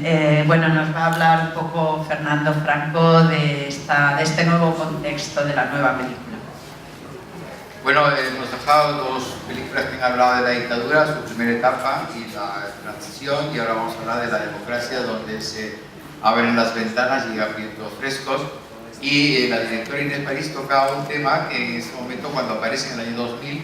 Bueno, nos va a hablar un poco Fernando Franco de este nuevo contexto de la nueva película. Bueno, hemos dejado dos películas que han hablado de la dictadura, su primera etapa y la transición, y ahora vamos a hablar de la democracia, donde se abren las ventanas, llegan vientos frescos, y la directora Inés París tocaba un tema que en ese momento, cuando aparece en el año 2000,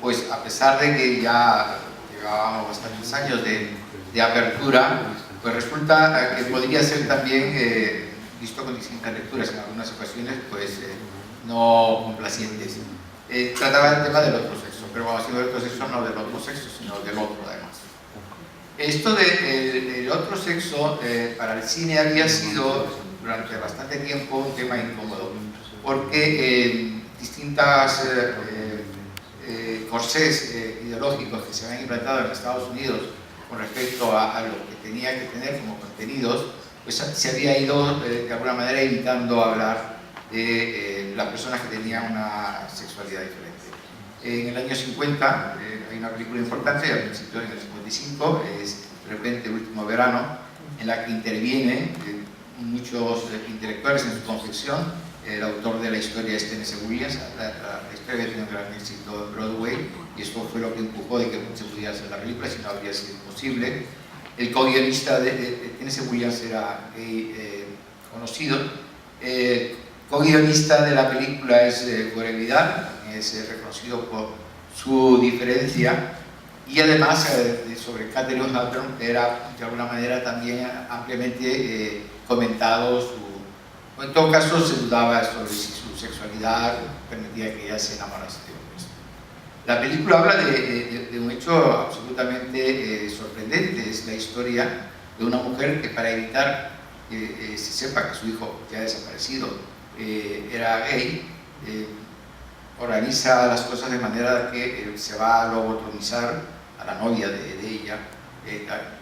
pues a pesar de que ya llevábamos bastantes años de apertura, pues resulta que podría ser también visto con distintas lecturas, en algunas ocasiones pues no complacientes. Trataba el tema del otro sexo, pero vamos a decir del otro sexo, no del otro sexo, sino del otro además. Esto del otro sexo para el cine había sido durante bastante tiempo un tema incómodo, porque distintas corsés ideológicos que se habían implantado en Estados Unidos con respecto a lo que tenía que tener como contenidos, pues se había ido de alguna manera evitando hablar de las personas que tenían una sexualidad diferente. En el año 50 hay una película importante, al principio en el 55, es De repente Último Verano, en la que intervienen muchos intelectuales en su confección. El autor de la historia es Tennessee Williams. La historia había tenido un gran éxito en Broadway y esto fue lo que empujó de que se pudiera hacer la película, si no habría sido posible. El co-guionista de Tennessee Williams era conocido. Co-guionista de la película es Gore Vidal, es reconocido por su diferencia, y además sobre Catherine Hepburn era de alguna manera también ampliamente comentado en todo caso se dudaba sobre si su sexualidad permitía que ella se enamorase de hombres. La película habla de un hecho absolutamente sorprendente. Es la historia de una mujer que, para evitar que se sepa que su hijo ya ha desaparecido era gay, organiza las cosas de manera que se va a lobotomizar a la novia de ella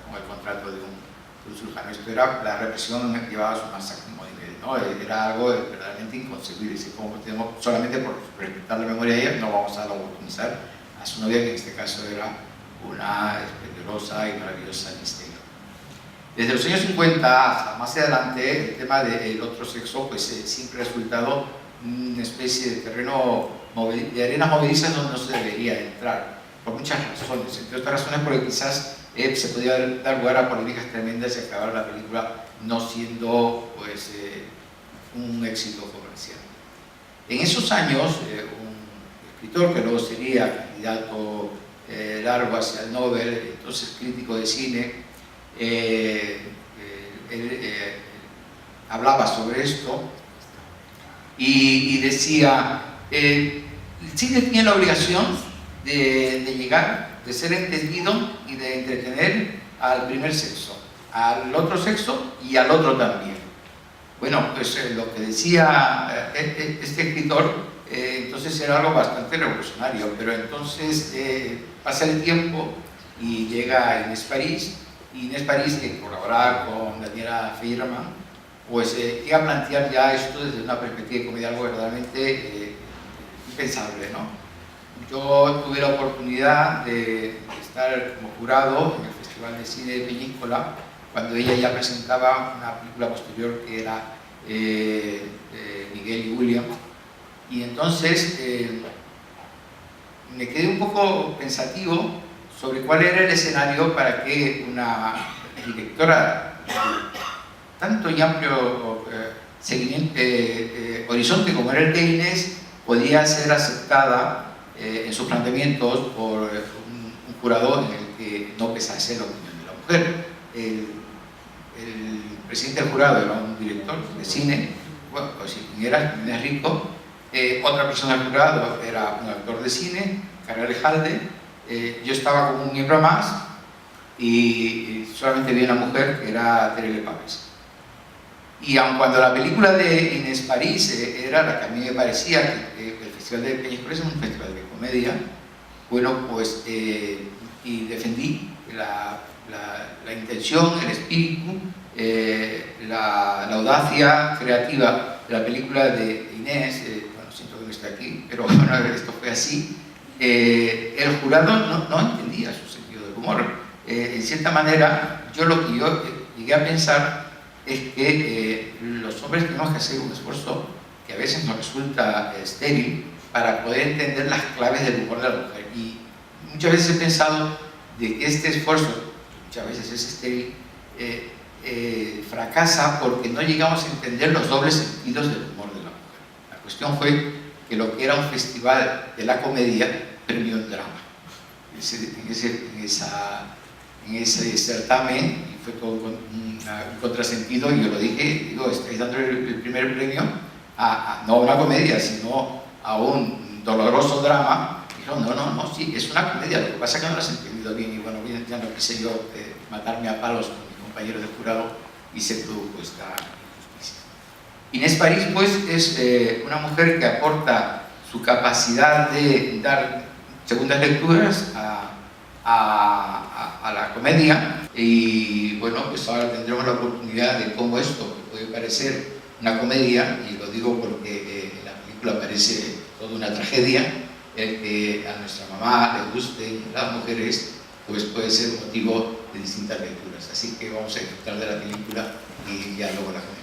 con el contrato de un cirujano. Esto era la represión que llevaba a su máximo nivel, ¿no? Era algo verdaderamente inconcebible. Como tenemos, solamente por respetar la memoria de ella, no vamos a lobotomizar a su novia, que en este caso era una esplendorosa y maravillosa misterio. Desde los años 50 hasta más adelante, el tema del otro sexo pues siempre ha resultado una especie de terreno de arenas movedizas donde no se debería entrar, por muchas razones, entre otras razones porque quizás se podía dar lugar a polémicas tremendas y acabar la película no siendo pues, un éxito comercial. En esos años, un escritor que luego sería candidato largo hacia el Nobel, entonces crítico de cine, hablaba sobre esto y decía, el cine tiene la obligación de llegar, de ser entendido y de entretener al primer sexo, al otro sexo y al otro también. Bueno, pues lo que decía este escritor entonces era algo bastante revolucionario, pero entonces pasa el tiempo y llega Inés París, y Inés París, que colaboraba con Daniela Feyerabend, pues llega a plantear ya esto desde una perspectiva de comedia, algo verdaderamente impensable, ¿no? Yo tuve la oportunidad de estar como jurado en el Festival de Cine de Peñíscola cuando ella ya presentaba una película posterior que era Miguel y William, y entonces me quedé un poco pensativo sobre cuál era el escenario para que una directora tanto y amplio horizonte como era el de Inés podía ser aceptada en sus planteamientos por un jurado en el que no pesase la opinión de la mujer. El presidente del jurado era un director de cine, bueno, pues si era rico. Otra persona del jurado era un actor de cine, Carrera Jalde. Yo estaba como un miembro más y solamente vi una mujer que era Terele Pavés. Y aun cuando la película de Inés París era la que a mí me parecía que el Festival de Peñíscola es un festival de comedia, bueno, pues y defendí la intención, el espíritu, la audacia creativa de la película de Inés. Bueno, siento que no esté aquí, pero bueno, esto fue así. El jurado no entendía su sentido del humor. En cierta manera, yo llegué a pensar es que los hombres tenemos que hacer un esfuerzo que a veces nos resulta estéril para poder entender las claves del humor de la mujer. Y muchas veces he pensado de que este esfuerzo, que muchas veces es estéril, fracasa porque no llegamos a entender los dobles sentidos del humor de la mujer. La cuestión fue que lo que era un festival de la comedia premió el drama. En ese certamen, y fue todo un contrasentido, y yo lo dije, digo, estáis dando el primer premio no a una comedia, sino a un doloroso drama. Dijo, no, sí, es una comedia, lo que pasa es que no lo has entendido bien, y bueno, ya no quise yo matarme a palos con mi compañero de jurado, y se produjo esta injusticia. Inés París, pues, es una mujer que aporta su capacidad de dar segundas lecturas a la comedia, y bueno, pues ahora tendremos la oportunidad de cómo esto que puede parecer una comedia, y lo digo porque en la película aparece toda una tragedia, el que a nuestra mamá le gusten las mujeres, pues puede ser motivo de distintas lecturas. Así que vamos a disfrutar de la película y ya luego la comedia.